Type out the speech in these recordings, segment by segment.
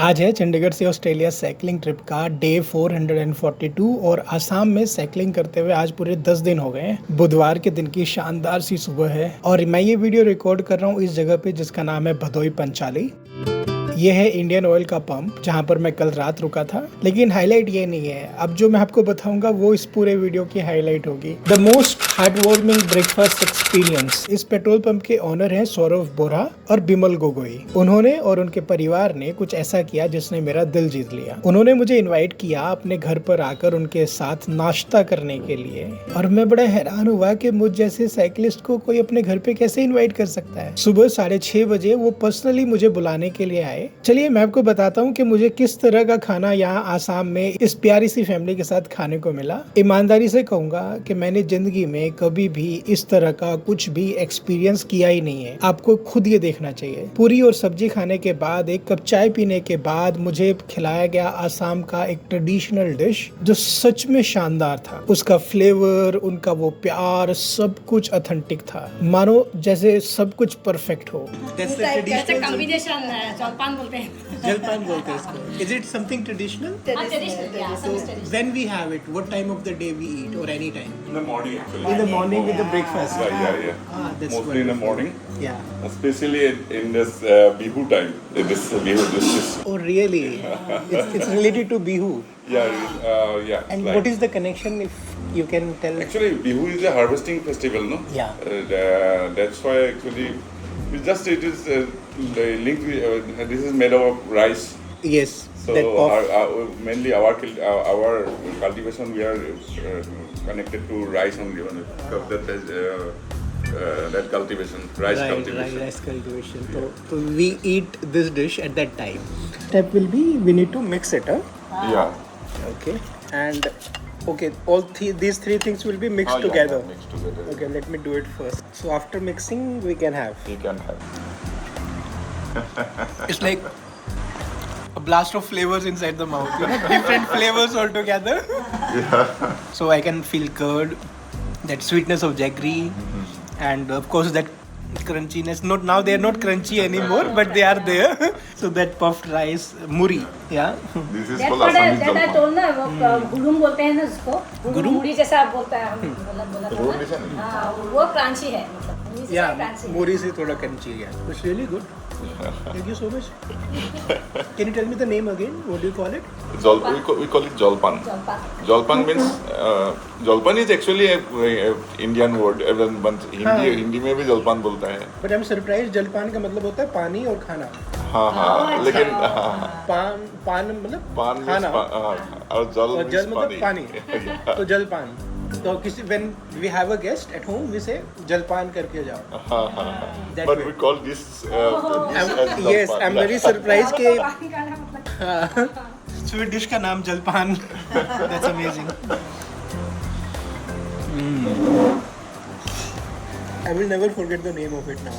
आज है चंडीगढ़ से ऑस्ट्रेलिया साइकिलिंग ट्रिप का डे 442 और आसाम में साइकिलिंग करते हुए आज पूरे 10 दिन हो गए हैं। बुधवार के दिन की शानदार सी सुबह है और मैं ये वीडियो रिकॉर्ड कर रहा हूँ इस जगह पे जिसका नाम है भदोई पंचाली। ये है इंडियन ऑयल का पंप जहाँ पर मैं कल रात रुका था। लेकिन हाईलाइट ये नहीं है, अब जो मैं आपको बताऊंगा वो इस पूरे वीडियो की हाईलाइट होगी। The most heartwarming breakfast experience. इस पेट्रोल पंप के ओनर हैं सौरभ बोरा और बिमल गोगोई। उन्होंने और उनके परिवार ने कुछ ऐसा किया जिसने मेरा दिल जीत लिया। उन्होंने मुझे इन्वाइट किया अपने घर पर आकर उनके साथ नाश्ता करने के लिए और मैं बड़ा हैरान हुआ कि मुझ जैसे साइकिलिस्ट को कोई अपने घर पे कैसे इन्वाइट कर सकता है। सुबह 6:30 बजे वो पर्सनली मुझे बुलाने के लिए आए। चलिए मैं आपको बताता हूँ कि मुझे किस तरह का खाना यहाँ आसाम में इस प्यारी सी फैमिली के साथ खाने को मिला। ईमानदारी से कहूंगा कि मैंने जिंदगी में कभी भी इस तरह का कुछ भी एक्सपीरियंस किया ही नहीं है। आपको खुद ये देखना चाहिए। पूरी और सब्जी खाने के बाद, एक कप चाय पीने के बाद मुझे खिलाया गया आसाम का एक ट्रेडिशनल डिश जो सच में शानदार था। उसका फ्लेवर, उनका वो प्यार, सब कुछ ऑथेंटिक था। मानो जैसे सब कुछ परफेक्ट हो। जलपान बोलते हैं इसको। Is it something traditional? So when we have it, what time of the day we eat or any time? In the morning, actually. In the morning with the breakfast. Yeah. That's Mostly in the wonderful. morning, Yeah. especially in this Bihu time. This Bihu, this. Oh really? It's related to Bihu. Yeah. And like, what is the connection, if you can tell? actually Bihu is a harvesting festival, no? Yeah. That's why actually it is linked with. This is made of rice. Yes. So that puff. mainly our cultivation we are connected to rice only. That cultivation, rice cultivation. Rice cultivation. So we eat this dish at that time. Step will be we need to mix it, huh? Yeah. Okay. And okay, these three things will be mixed Yeah, together. mixed together. Okay, let me do it first. So after mixing, we can have. You can have. It's like a blast of flavors inside the mouth. You know, different flavors all together. Yeah. So I can feel curd, that sweetness of jaggery, and of course that crunchiness. Not now they are not crunchy anymore, but they are there. So that puffed rice, muri, yeah. This is That called what I Assamese that I jalpan. told ना वो गुरुम बोलते हैं ना उसको गुरुम? मुड़ी जैसा बोलता है बोला गुरुम जैसा नहीं? हाँ वो क्रांची है मतलब मुड़ी से Yeah, क्रांची है। muri se thoda crunchy है. It's really good. Thank you so much. Can you tell me the name again? What do you call it? We call it jolpan. जलपान Jolpan means jolpan is actually a Indian word. Everyone Hindi में भी जलपान बोलता है. But I'm surprised. जलपान का मतलब होता है पानी और खाना. हाँ लेकिन पान मतलब पान खाना और जल और जल मतलब means पानी. तो जलपान. तो किसी when we have a guest at home we say जलपान करके जाओ. That But way. we call this as Yes, jolpan. I'm very surprised कि पानी का ना मतलब स्वीट डिश का नाम जलपान. That's amazing. I will never forget the name of it now.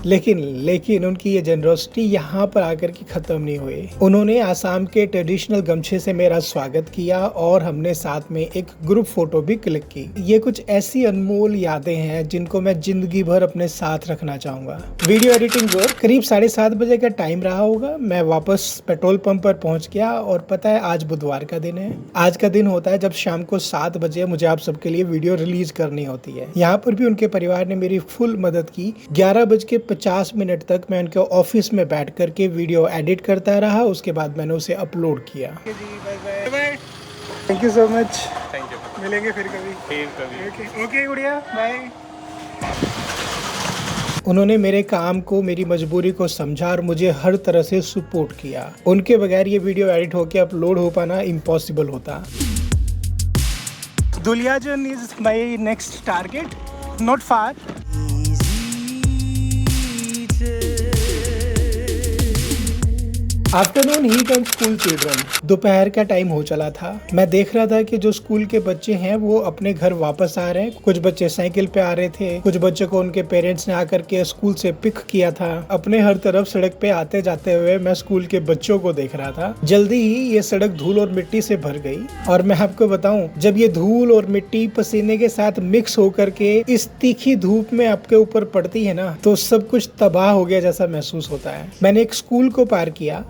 लेकिन उनकी ये जनरोसिटी यहाँ पर आकर के खत्म नहीं हुई। उन्होंने आसाम के ट्रेडिशनल गमछे से मेरा स्वागत किया और हमने साथ में एक ग्रुप फोटो भी क्लिक की। ये कुछ ऐसी अनमोल यादें हैं जिनको मैं जिंदगी भर अपने साथ रखना चाहूंगा। वीडियो एडिटिंग वर्क करीब 7:30 बजे का टाइम रहा होगा। मैं वापस पेट्रोल पंप पर पहुंच गया और पता है आज बुधवार का दिन है। आज का दिन होता है जब शाम को 7 बजे मुझे आप सबके लिए वीडियो रिलीज करनी होती है। यहाँ पर भी उनके परिवार ने मेरी फुल मदद की। 11:50 तक मैं उनके ऑफिस में बैठ करके वीडियो एडिट करता रहा। उसके बाद मैंने उसे अपलोड किया। Thank you so much. Thank you. मिलेंगे फिर कभी। ओके गुड़िया, बाय। उन्होंने मेरे काम को, मेरी मजबूरी को समझा और मुझे हर तरह से सपोर्ट किया। उनके बगैर ये वीडियो एडिट होके अपलोड हो पाना इम्पॉसिबल होता। Duliajan is my next target, not far. Afternoon heat on school children. दोपहर का टाइम हो चला था। मैं देख रहा था कि जो स्कूल के बच्चे हैं वो अपने घर वापस आ रहे हैं। कुछ बच्चे साइकिल पे आ रहे थे, कुछ बच्चों को उनके पेरेंट्स ने आकर के स्कूल से पिक किया था। अपने हर तरफ सड़क पे आते जाते हुए मैं स्कूल के बच्चों को देख रहा था। जल्दी ही ये सड़क धूल और मिट्टी से भर गई और मैं आपको बताऊं, जब ये धूल और मिट्टी पसीने के साथ मिक्स होकर के इस तीखी धूप में आपके ऊपर पड़ती है ना, तो सब कुछ तबाह हो गया जैसा महसूस होता है। मैंने एक स्कूल को पार किया।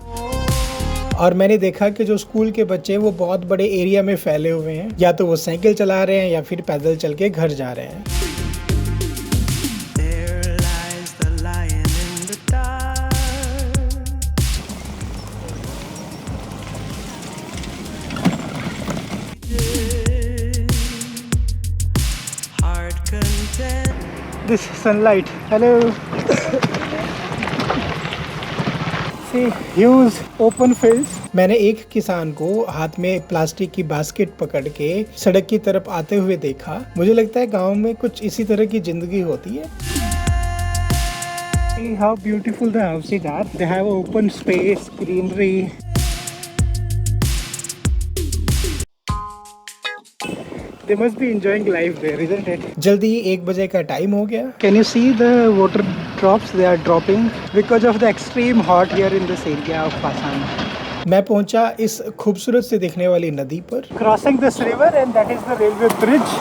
और मैंने देखा कि जो स्कूल के बच्चे वो बहुत बड़े एरिया में फैले हुए हैं, या तो वो साइकिल चला रहे हैं या फिर पैदल चल के घर जा रहे हैं। This sunlight. Hello. See, huge open fields. मैंने एक किसान को हाथ में प्लास्टिक की बास्केट पकड़ के सड़क की तरफ आते हुए देखा। मुझे लगता है गांव में कुछ इसी तरह की जिंदगी होती है। See how beautiful the houses are. They have open space, greenery. They must be enjoying life there, isn't it? जल्दी 1 बजे का टाइम हो गया। Can you see the water drops? They are dropping because of the extreme hot here in this area of Pasang. मैं पहुंचा इस खूबसूरत से दिखने वाली नदी पर। Crossing this river and that is the railway bridge.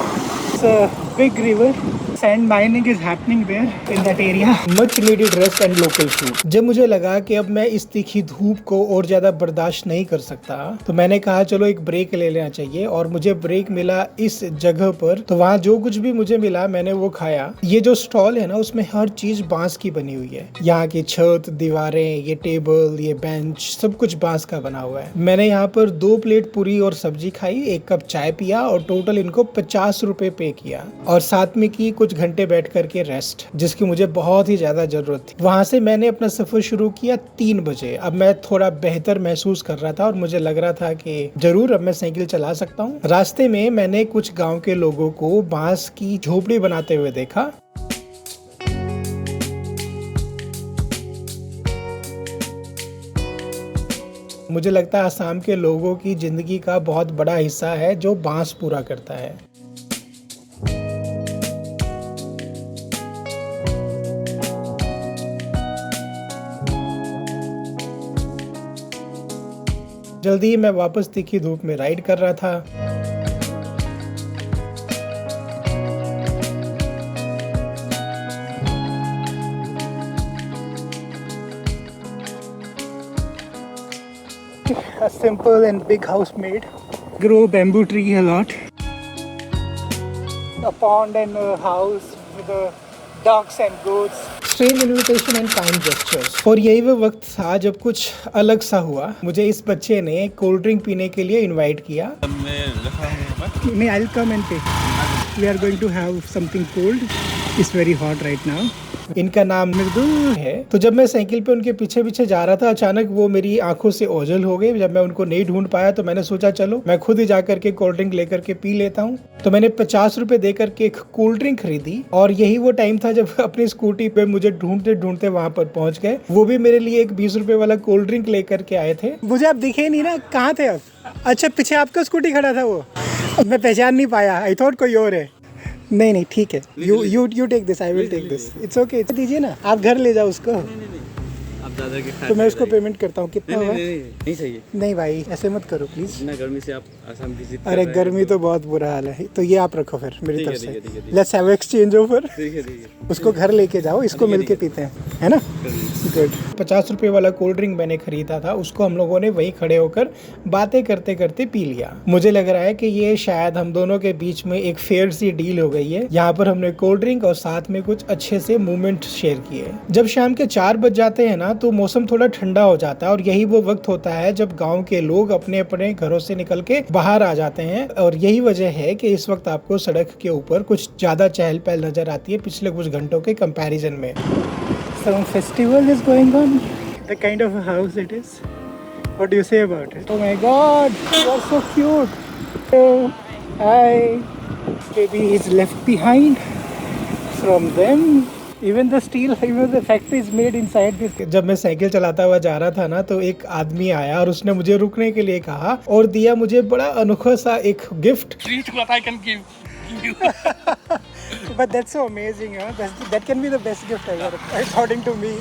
It's a big river. Sand mining is happening there in that area. Much needed rest and local food. जब मुझे लगा कि अब मैं इस तीखी धूप को और ज्यादा बर्दाश्त नहीं कर सकता, तो मैंने कहा चलो एक ब्रेक ले लेना चाहिए, और मुझे ब्रेक मिला इस जगह पर। तो वहाँ जो कुछ भी मुझे मिला मैंने वो खाया। ये जो स्टॉल है ना, उसमें हर चीज बांस की बनी हुई है। यहाँ की छत, दीवारें, ये टेबल, ये बेंच, सब कुछ बांस का बना हुआ है। मैंने यहाँ पर 2 प्लेट पूरी और सब्जी खाई, 1 कप चाय पिया और टोटल इनको 50 रुपए पे किया, और साथ में की कुछ घंटे बैठ करके रेस्ट, जिसकी मुझे बहुत ही ज्यादा जरूरत थी। वहां से मैंने अपना सफर शुरू किया 3 बजे। अब मैं थोड़ा बेहतर महसूस कर रहा था और मुझे लग रहा था कि जरूर अब मैं साइकिल चला सकता हूँ। रास्ते में मैंने कुछ गांव के लोगों को बांस की झोपड़ी बनाते हुए देखा। मुझे लगता है असम के लोगों की जिंदगी का बहुत बड़ा हिस्सा है जो बांस पूरा करता है। जल्दी ही मैं वापस तीखी धूप में राइड कर रहा था। A simple and big house made. Grow bamboo tree a lot. A pond and a house with ducks and goats. Strange invitation and kind gestures. और यही वो वक्त था जब कुछ अलग सा हुआ। मुझे इस बच्चे ने कोल्ड ड्रिंक पीने के लिए इनवाइट किया। मैं I'll come and pay. We are going to have something cold. It's very hot right now. इनका नाम मृदु है। तो जब मैं साइकिल पे उनके पीछे पीछे जा रहा था, अचानक वो मेरी आंखों से ओझल हो गई। जब मैं उनको नहीं ढूंढ पाया तो मैंने सोचा चलो मैं खुद ही जा करके कोल्ड ड्रिंक लेकर के पी लेता हूँ। तो मैंने 50 रुपए दे करके एक कोल्ड ड्रिंक खरीदी, और यही वो टाइम था जब अपनी स्कूटी पे मुझे ढूंढते ढूंढते वहाँ पर पहुंच गए। वो भी मेरे लिए एक 20 रुपए वाला कोल्ड ड्रिंक लेकर के आए थे। मुझे आप दिखे नहीं ना, कहाँ थे आप? अच्छा, पीछे आपका स्कूटी खड़ा था वो, मैं पहचान नहीं पाया। आई थॉट कोई और है। नहीं ठीक है, you take this, I will take this, it's okay. दीजिए ना, आप घर ले जाओ उसको। आप ज़्यादा के तो मैं उसको पेमेंट करता हूँ। कितना हुआ? नहीं चाहिए। नहीं भाई, ऐसे मत करो प्लीज। ना गर्मी से आप आसाम विजिट। अरे गर्मी तो बहुत बुरा हाल है। तो ये आप रखो फिर मेरी तरफ से। Let's have exchange offer. उसको घर लेके जाओ, इसको मिलके पीते हैं, है ना? गुड। 50 रुपए वाला कोल्ड ड्रिंक मैंने खरीदा था, उसको हम लोगों ने वहीं खड़े होकर बातें करते करते पी लिया। मुझे लग रहा है कि ये शायद हम दोनों के बीच में एक फेयर सी डील हो गई है। यहाँ पर हमने कोल्ड ड्रिंक और साथ में कुछ अच्छे से मोमेंट शेयर किए। जब शाम के 4 बज जाते हैं ना, तो मौसम थोड़ा ठंडा हो जाता है, और यही वो वक्त होता है जब गांव के लोग अपने अपने घरों से निकल के बाहर आ जाते हैं। और यही वजह है कि इस वक्त आपको सड़क के ऊपर कुछ ज्यादा चहल पहल नजर आती है पिछले कुछ घंटों के कंपैरिजन में। Some festival is going on. The kind of a house it is. What do you say about it? Oh my God, you are so cute. Oh, hi. Maybe he's left behind from them. Even the steel, even the factory is made inside this. जब मैं cycle चलाता हुआ जा रहा था ना, तो एक आदमी आया और उसने मुझे रुकने के लिए कहा और दिया मुझे बड़ा अनोखा सा एक gift. Treat what I can give you. But that's so amazing, huh? That can be the best gift ever, according to me.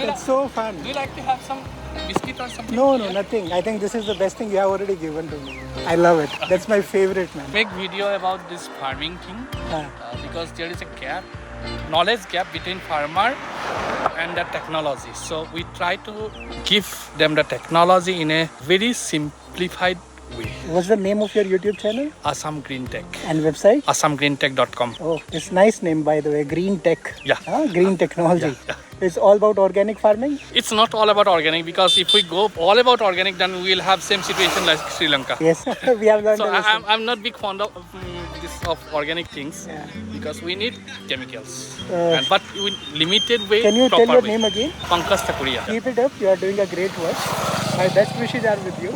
It's so fun. Do you like to have some biscuit or something? No, nothing. I think this is the best thing you have already given to me. I love it. That's my favorite, man. Make video about this farming thing because there is a gap knowledge gap between farmer and the technology. So we try to give them the technology in a very simplified way. What's the name of your YouTube channel Assam Green Tech. and website? AssamGreenTech.com. Oh, it's nice name by the way, Green Tech. Yeah. Green technology. Yeah. It's all about organic farming. It's not all about organic, because if we go all about organic, then we will have same situation like Sri Lanka. Yes, we have learned. So a lesson. I'm not big fond of this of organic things, Yeah. because we need chemicals, but in limited way. Can you tell proper your way. name again? Pankaj Thakuria. Keep it up. You are doing a great work. My best wishes are with you.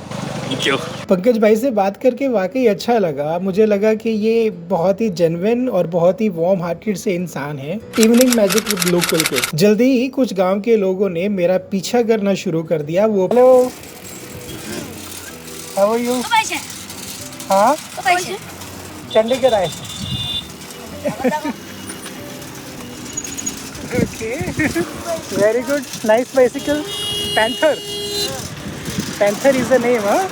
Thank you. Pankaj भाई से बात करके वाकई अच्छा लगा। मुझे लगा कि ये बहुत ही जेन्युइन और बहुत ही वार्म हार्टेड से इंसान है। इवनिंग मैजिक विद लोकल के जल्दी ही कुछ गांव के लोगों ने मेरा पीछा करना शुरू कर दिया। वो हेलो, हाउ आर यू? हाँ, चंडीगढ़ आए। Okay, very good, nice bicycle. Panther, panther is the name, हाँ?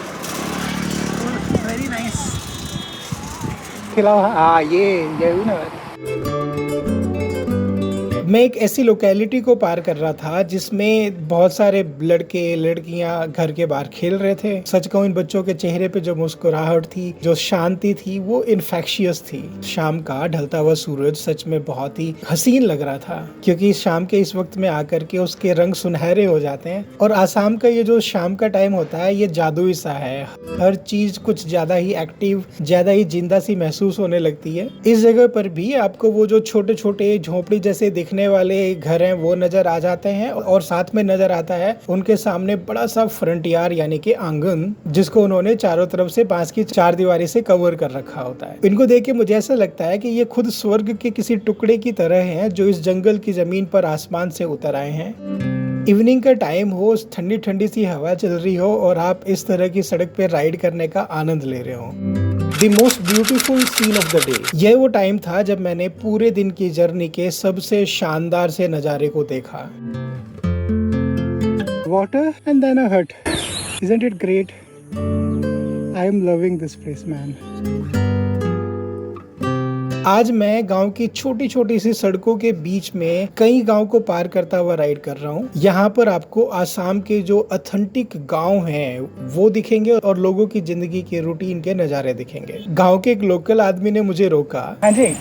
Very nice. खिलाओ। हाँ, ये ना। मैं एक ऐसी लोकेलिटी को पार कर रहा था जिसमें बहुत सारे लड़के लड़कियां घर के बाहर खेल रहे थे। सच कहूं, इन बच्चों के चेहरे पे जो मुस्कुराहट थी, जो शांति थी, वो इन्फेक्शियस थी। शाम का ढलता हुआ सूरज सच में बहुत ही हसीन लग रहा था, क्योंकि शाम के इस वक्त में आकर के उसके रंग सुनहरे हो जाते हैं। और आसाम का ये जो शाम का टाइम होता है, ये जादुई सा है। हर चीज कुछ ज्यादा ही एक्टिव, ज्यादा ही जिंदा सी महसूस होने लगती है। इस जगह पर भी आपको वो जो छोटे छोटे झोपड़ी जैसे दिखने वाले घर हैं वो नजर आ जाते हैं, और साथ में नजर आता है उनके सामने बड़ा सा फ्रंट यार्ड यानी कि आंगन, जिसको उन्होंने चारों तरफ से बांस की चारदीवारी से कवर कर रखा होता है। इनको देख के मुझे ऐसा लगता है कि ये खुद स्वर्ग के किसी टुकड़े की तरह हैं, जो इस जंगल की जमीन पर आसमान से उतर आए हैं। इवनिंग का टाइम हो, ठंडी ठंडी सी हवा चल रही हो और आप इस तरह की सड़क पे राइड करने का आनंद ले रहे हो। The most beautiful scene of the day। यह वो टाइम था जब मैंने पूरे दिन की जर्नी के सबसे शानदार से नज़ारे को देखा। Water and then a hut। Isn't it great? I am loving this place, man। आज मैं गांव की छोटी छोटी सी सड़कों के बीच में कई गांव को पार करता हुआ राइड कर रहा हूं। यहाँ पर आपको आसाम के जो ऑथेंटिक गांव हैं वो दिखेंगे और लोगों की जिंदगी के रूटीन के नज़ारे दिखेंगे। गांव के एक लोकल आदमी ने मुझे रोका। हाँ जी,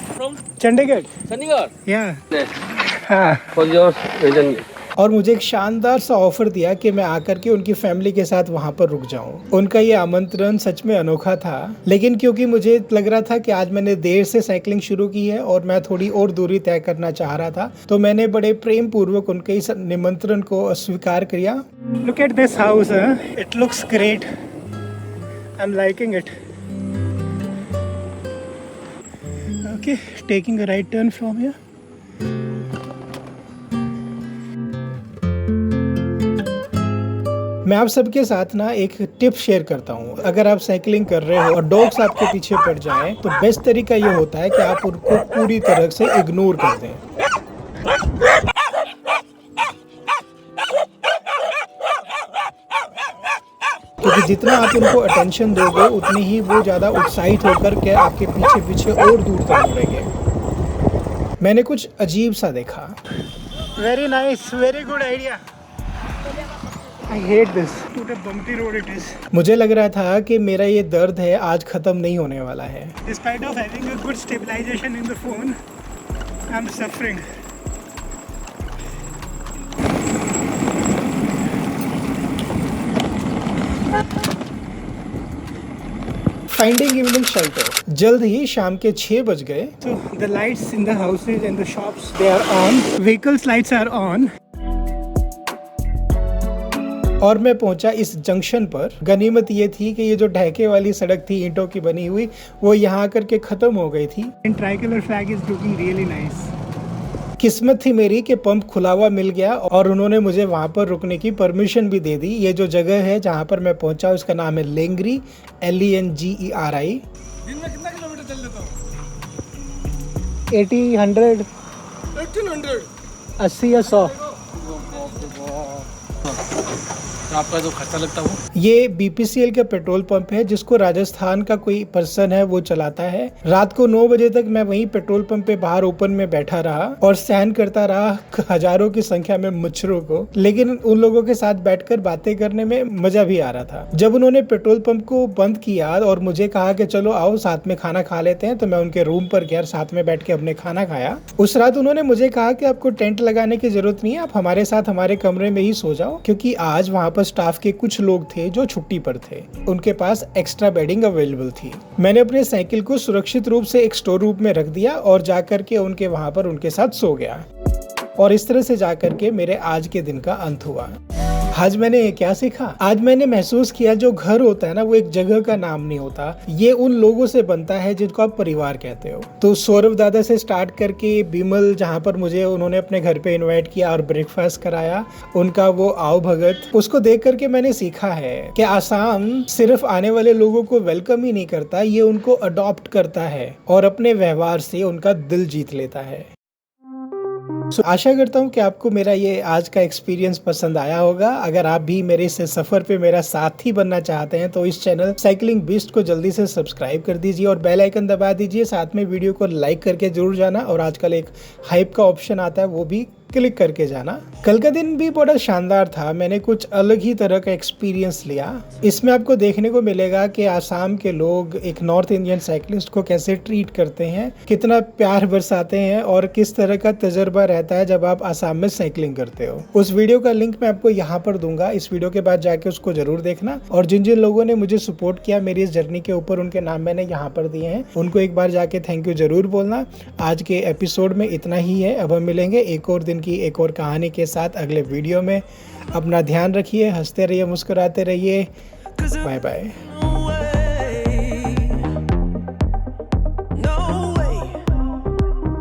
चंडीगढ़। चंडीगढ़ या हाँ, फॉर योर रीजन। और मुझे एक शानदार सा ऑफर दिया कि मैं आकर के उनकी फैमिली के साथ वहाँ पर रुक जाऊँ। उनका ये आमंत्रण सच में अनोखा था, लेकिन क्योंकि मुझे लग रहा था कि आज मैंने देर से साइकिलिंग शुरू की है और मैं थोड़ी और दूरी तय करना चाह रहा था, तो मैंने बड़े प्रेम पूर्वक उनके इस निमंत्रण को स्वीकार किया। Look at this house, it looks great, I am liking it. Okay, taking a right turn from here. मैं आप सबके साथ ना एक टिप शेयर करता हूँ। अगर आप साइकिलिंग कर रहे हो और डॉग्स आपके पीछे पड़ जाएं, तो बेस्ट तरीका ये होता है कि आप उनको पूरी तरह से इग्नोर कर दें। क्योंकि जितना आप इनको अटेंशन दोगे, उतनी ही वो ज़्यादा उत्साहित होकर के आपके पीछे पीछे और दूर तक दौड़ेंगे। मैंने कुछ अजीब सा देखा। Very nice, very good idea. I hate this. What a bumpy road it is. मुझे लग रहा था कि मेरा ये दर्द है आज खत्म नहीं होने वाला है। Despite of having a good stabilization in the phone, I'm suffering. Finding evening shelter. जल्द ही शाम के 6 बज गए। So the lights in the houses and the shops, they are on. Vehicles lights are on. और मैं पहुंचा इस जंक्शन पर। गनीमत ये थी कि ये जो ढहके वाली सड़क थी ईंटों की बनी हुई, वो यहाँ आकर के खत्म हो गई थी। Tricolour flag is looking really nice. किस्मत थी मेरी कि पंप खुला हुआ मिल गया और उन्होंने मुझे वहाँ पर रुकने की परमिशन भी दे दी। ये जो जगह है जहाँ पर मैं पहुंचा, उसका नाम है लेंगरी, LENGERI। दिन में कितना किलोमीटर चल लेता हूँ? 80, 100, 1800, 80 या 100। तो आपका जो खर्चा लगता है वो? ये BPCL का पेट्रोल पंप है जिसको राजस्थान का कोई पर्सन है वो चलाता है। रात को 9 बजे तक मैं वहीं पेट्रोल पंप पे बाहर ओपन में बैठा रहा और सहन करता रहा हजारों की संख्या में मच्छरों को, लेकिन उन लोगों के साथ बैठकर बातें करने में मजा भी आ रहा था। जब उन्होंने पेट्रोल पंप को बंद किया और मुझे कहा कि चलो आओ साथ में खाना खा लेते हैं, तो मैं उनके रूम पर गया, साथ में बैठ के हमने खाना खाया। उस रात उन्होंने मुझे कहा कि आपको टेंट लगाने की जरूरत नहीं है, आप हमारे साथ हमारे कमरे में ही सो जाओ, क्योंकि आज वहाँ पर स्टाफ के कुछ लोग थे जो छुट्टी पर थे, उनके पास एक्स्ट्रा बेडिंग अवेलेबल थी। मैंने अपने साइकिल को सुरक्षित रूप से एक स्टोर रूम में रख दिया और जाकर के उनके वहाँ पर उनके साथ सो गया, और इस तरह से जाकर के मेरे आज के दिन का अंत हुआ। आज मैंने क्या सीखा? आज मैंने महसूस किया जो घर होता है ना, वो एक जगह का नाम नहीं होता, ये उन लोगों से बनता है जिनको आप परिवार कहते हो। तो सौरभ दादा से स्टार्ट करके बिमल, जहाँ पर मुझे उन्होंने अपने घर पे इनवाइट किया और ब्रेकफास्ट कराया, उनका वो आओ भगत, उसको देख करके मैंने सीखा है कि आसाम सिर्फ आने वाले लोगों को वेलकम ही नहीं करता, ये उनको अडॉप्ट करता है और अपने व्यवहार से उनका दिल जीत लेता है। आशा करता हूँ कि आपको मेरा ये आज का एक्सपीरियंस पसंद आया होगा। अगर आप भी मेरे इस सफर पे मेरा साथी बनना चाहते हैं तो इस चैनल साइकिलिंग बीस्ट को जल्दी से सब्सक्राइब कर दीजिए और बेल आइकन दबा दीजिए। साथ में वीडियो को लाइक करके जरूर जाना, और आजकल एक हाइप का ऑप्शन आता है वो भी क्लिक करके जाना। कल का दिन भी बड़ा शानदार था, मैंने कुछ अलग ही तरह का एक्सपीरियंस लिया। इसमें आपको देखने को मिलेगा कि आसाम के लोग एक नॉर्थ इंडियन साइकिलिस्ट को कैसे ट्रीट करते हैं, कितना प्यार बरसाते हैं और किस तरह का तजर्बा रहता है जब आप आसाम में साइकिलिंग करते हो। उस वीडियो का लिंक मैं आपको यहाँ पर दूंगा, इस वीडियो के बाद जाके उसको जरूर देखना। और जिन जिन लोगों ने मुझे सपोर्ट किया मेरी इस जर्नी के ऊपर, उनके नाम मैंने यहाँ पर दिए हैं, उनको एक बार जाके थैंक यू जरूर बोलना। आज के एपिसोड में इतना ही है, अब हम मिलेंगे एक और दिन की एक और कहानी के साथ अगले वीडियो में। अपना ध्यान रखिए, हंसते रहिए, मुस्कुराते रहिए। Bye bye.